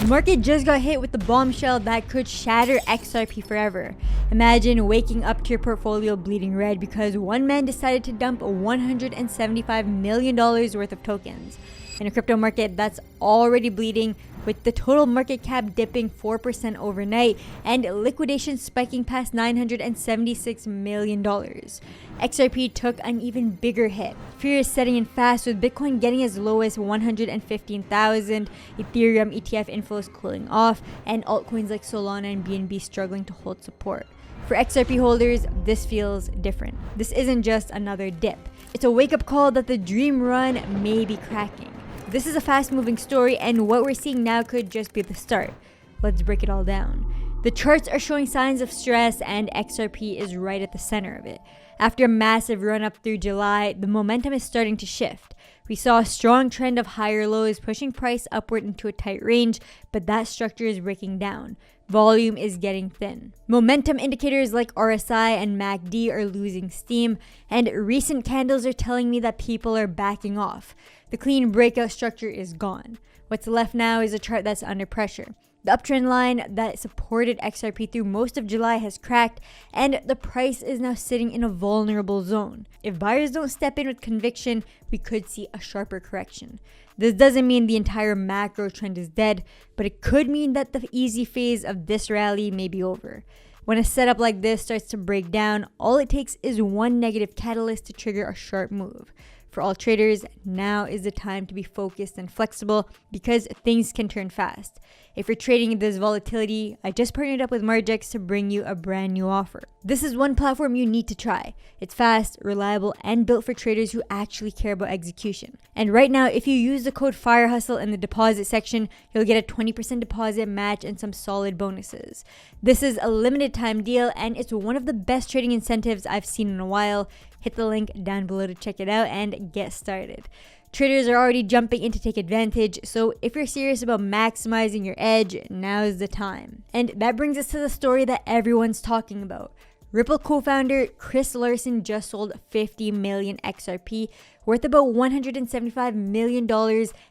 The market just got hit with the bombshell that could shatter XRP forever. Imagine waking up to your portfolio bleeding red because one man decided to dump $175 million worth of tokens. In a crypto market that's already bleeding, with the total market cap dipping 4% overnight and liquidation spiking past $976 million. XRP took an even bigger hit. Fear is setting in fast, with Bitcoin getting as low as 115,000, Ethereum ETF inflows cooling off, and altcoins like Solana and BNB struggling to hold support. For XRP holders, this feels different. This isn't just another dip. It's a wake-up call that the dream run may be cracking. This is a fast-moving story, and what we're seeing now could just be the start. Let's break it all down. The charts are showing signs of stress, and XRP is right at the center of it. After a massive run-up through July, the momentum is starting to shift. We saw a strong trend of higher lows pushing price upward into a tight range, but that structure is breaking down. Volume is getting thin. Momentum indicators like RSI and MACD are losing steam, and recent candles are telling me that people are backing off. The clean breakout structure is gone. What's left now is a chart that's under pressure. The uptrend line that supported XRP through most of July has cracked, and the price is now sitting in a vulnerable zone. If buyers don't step in with conviction, we could see a sharper correction. This doesn't mean the entire macro trend is dead, but it could mean that the easy phase of this rally may be over. When a setup like this starts to break down, all it takes is one negative catalyst to trigger a sharp move. For all traders, now is the time to be focused and flexible because things can turn fast. If you're trading in this volatility, I just partnered up with Margex to bring you a brand new offer. This is one platform you need to try. It's fast, reliable, and built for traders who actually care about execution. And right now, if you use the code FireHustle in the deposit section, you'll get a 20% deposit match and some solid bonuses. This is a limited time deal, and it's one of the best trading incentives I've seen in a while. Hit the link down below to check it out and get started. Traders are already jumping in to take advantage, so if you're serious about maximizing your edge, now is the time. And that brings us to the story that everyone's talking about. Ripple co-founder Chris Larsen just sold 50 million XRP, worth about $175 million,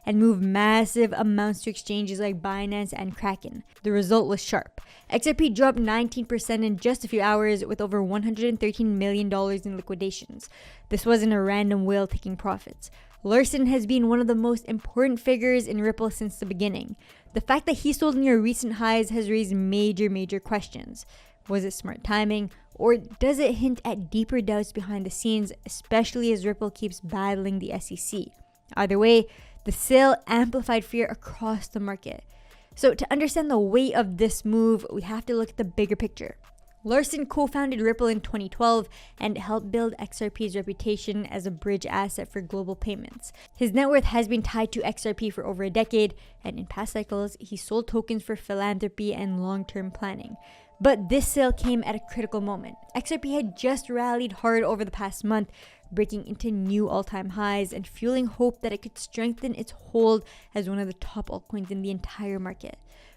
and moved massive amounts to exchanges like Binance and Kraken. The result was sharp. XRP dropped 19% in just a few hours, with over $113 million in liquidations. This wasn't a random whale taking profits. Larsen has been one of the most important figures in Ripple since the beginning. The fact that he sold near recent highs has raised major questions. Was it smart timing, or does it hint at deeper doubts behind the scenes, especially as Ripple keeps battling the SEC? Either way, the sale amplified fear across the market. So to understand the weight of this move, we have to look at the bigger picture. Larsen co-founded Ripple in 2012 and helped build XRP's reputation as a bridge asset for global payments. His net worth has been tied to XRP for over a decade, and in past cycles, he sold tokens for philanthropy and long-term planning. But this sale came at a critical moment. XRP had just rallied hard over the past month, breaking into new all-time highs and fueling hope that it could strengthen its hold as one of the top altcoins in the entire market.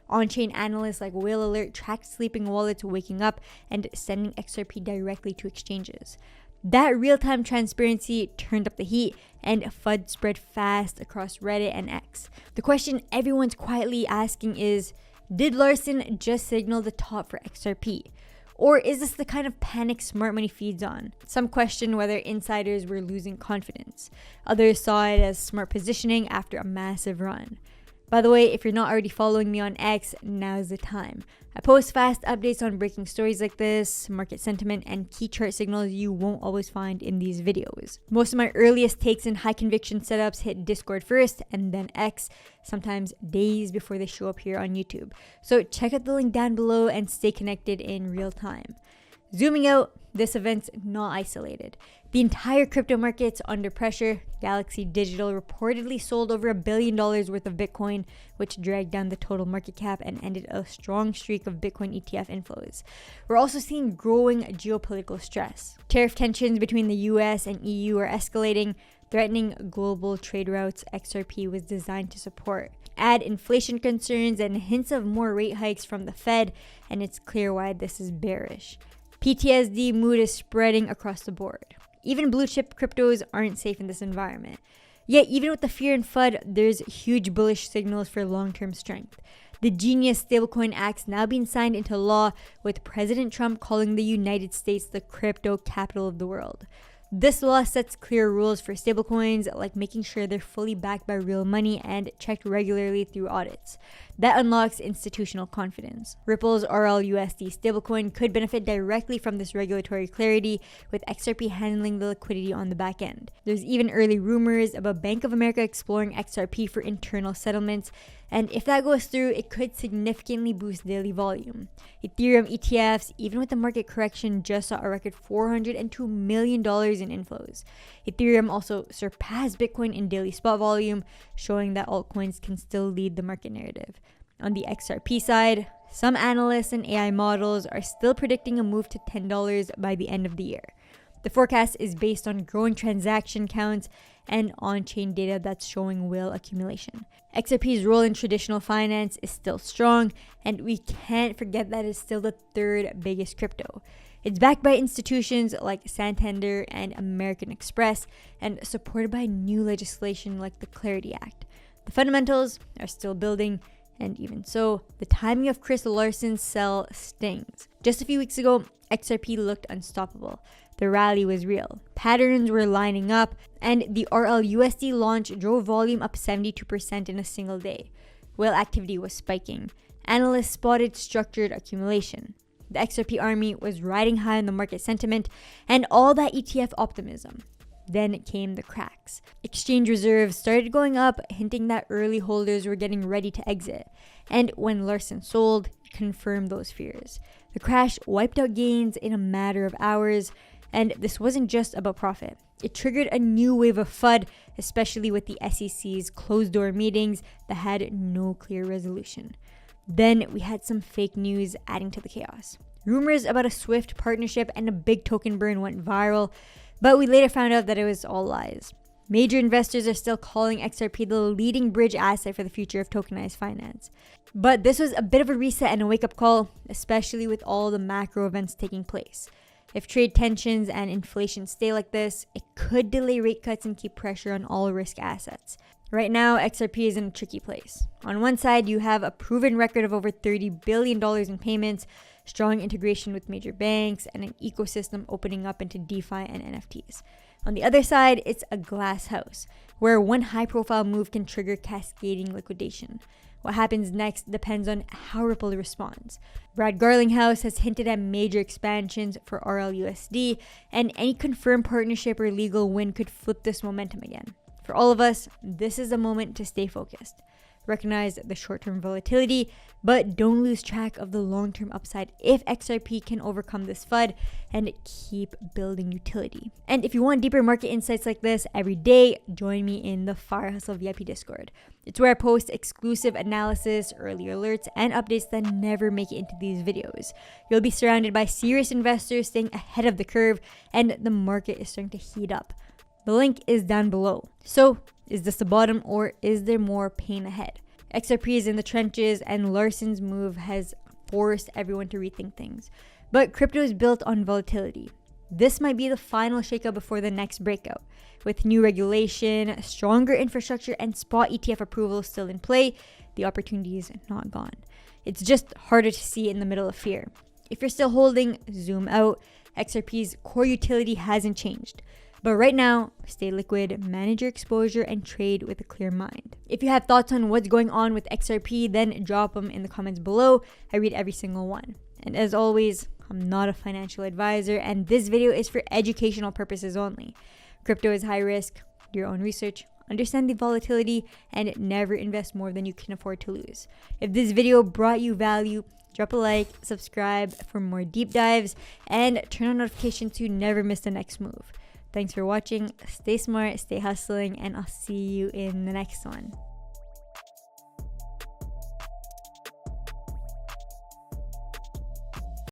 On-chain analysts like Whale Alert tracked sleeping wallets waking up and sending XRP directly to exchanges. That real-time transparency turned up the heat, and FUD spread fast across Reddit and X. The question everyone's quietly asking is, did Larsen just signal the top for XRP? Or is this the kind of panic smart money feeds on? Some question whether insiders were losing confidence. Others saw it as smart positioning after a massive run. By the way, if you're not already following me on X, now's the time. I post fast updates on breaking stories like this, market sentiment, and key chart signals you won't always find in these videos. Most of my earliest takes in high conviction setups hit Discord first and then X, sometimes days before they show up here on YouTube. So check out the link down below and stay connected in real time. Zooming out, this event's not isolated. The entire crypto market's under pressure. Galaxy Digital reportedly sold over $1 billion worth of Bitcoin, which dragged down the total market cap and ended a strong streak of Bitcoin ETF inflows. We're also seeing growing geopolitical stress. Tariff tensions between the US and EU are escalating, threatening global trade routes XRP was designed to support. Add inflation concerns and hints of more rate hikes from the Fed, and it's clear why this is bearish. PTSD mood is spreading across the board. Even blue chip cryptos aren't safe in this environment. Yet even with the fear and FUD, there's huge bullish signals for long-term strength. The Genius Stablecoin Act's now being signed into law, with President Trump calling the United States the crypto capital of the world. This law sets clear rules for stablecoins, like making sure they're fully backed by real money and checked regularly through audits. That unlocks institutional confidence. Ripple's RLUSD stablecoin could benefit directly from this regulatory clarity, with XRP handling the liquidity on the back end. There's even early rumors about Bank of America exploring XRP for internal settlements, and if that goes through, it could significantly boost daily volume. Ethereum ETFs, even with the market correction, just saw a record $402 million in inflows. Ethereum also surpassed Bitcoin in daily spot volume, showing that altcoins can still lead the market narrative. On the XRP side, some analysts and AI models are still predicting a move to $10 by the end of the year. The forecast is based on growing transaction counts and on-chain data that's showing whale accumulation. XRP's role in traditional finance is still strong, and we can't forget that it's still the third biggest crypto. It's backed by institutions like Santander and American Express, and supported by new legislation like the Clarity Act. The fundamentals are still building, and even so, the timing of Chris Larson's sell stings. Just a few weeks ago, XRP looked unstoppable. The rally was real. Patterns were lining up, and the RLUSD launch drove volume up 72% in a single day. Whale activity was spiking. Analysts spotted structured accumulation. The XRP army was riding high on the market sentiment and all that ETF optimism. Then came the cracks. Exchange reserves started going up, hinting that early holders were getting ready to exit. And when Larson sold, it confirmed those fears. The crash wiped out gains in a matter of hours, and this wasn't just about profit. It triggered a new wave of FUD, especially with the SEC's closed-door meetings that had no clear resolution. Then we had some fake news adding to the chaos. Rumors about a Swift partnership and a big token burn went viral, but we later found out that it was all lies. Major investors are still calling XRP the leading bridge asset for the future of tokenized finance. But this was a bit of a reset and a wake-up call, especially with all the macro events taking place. If trade tensions and inflation stay like this, it could delay rate cuts and keep pressure on all risk assets. Right now, XRP is in a tricky place. On one side, you have a proven record of over $30 billion in payments, strong integration with major banks, and an ecosystem opening up into DeFi and NFTs. On the other side, it's a glass house, where one high-profile move can trigger cascading liquidation. What happens next depends on how Ripple responds. Brad Garlinghouse has hinted at major expansions for RLUSD, and any confirmed partnership or legal win could flip this momentum again. For all of us, this is a moment to stay focused. Recognize the short-term volatility, but don't lose track of the long-term upside if XRP can overcome this FUD and keep building utility. And if you want deeper market insights like this every day, join me in the FireHustle VIP Discord. It's where I post exclusive analysis, early alerts, and updates that never make it into these videos. You'll be surrounded by serious investors staying ahead of the curve, and the market is starting to heat up. The link is down below. So, is this the bottom, or is there more pain ahead? XRP is in the trenches, and Larson's move has forced everyone to rethink things. But crypto is built on volatility. This might be the final shakeup before the next breakout. With new regulation, stronger infrastructure, and spot ETF approval still in play, the opportunity is not gone. It's just harder to see in the middle of fear. If you're still holding, zoom out. XRP's core utility hasn't changed. But right now, stay liquid, manage your exposure, and trade with a clear mind. If you have thoughts on what's going on with XRP, then drop them in the comments below. I read every single one. And as always, I'm not a financial advisor, and this video is for educational purposes only. Crypto is high risk. Do your own research, understand the volatility, and never invest more than you can afford to lose. If this video brought you value, drop a like, subscribe for more deep dives, and turn on notifications to never miss the next move. Thanks for watching. Stay smart, stay hustling, and I'll see you in the next one.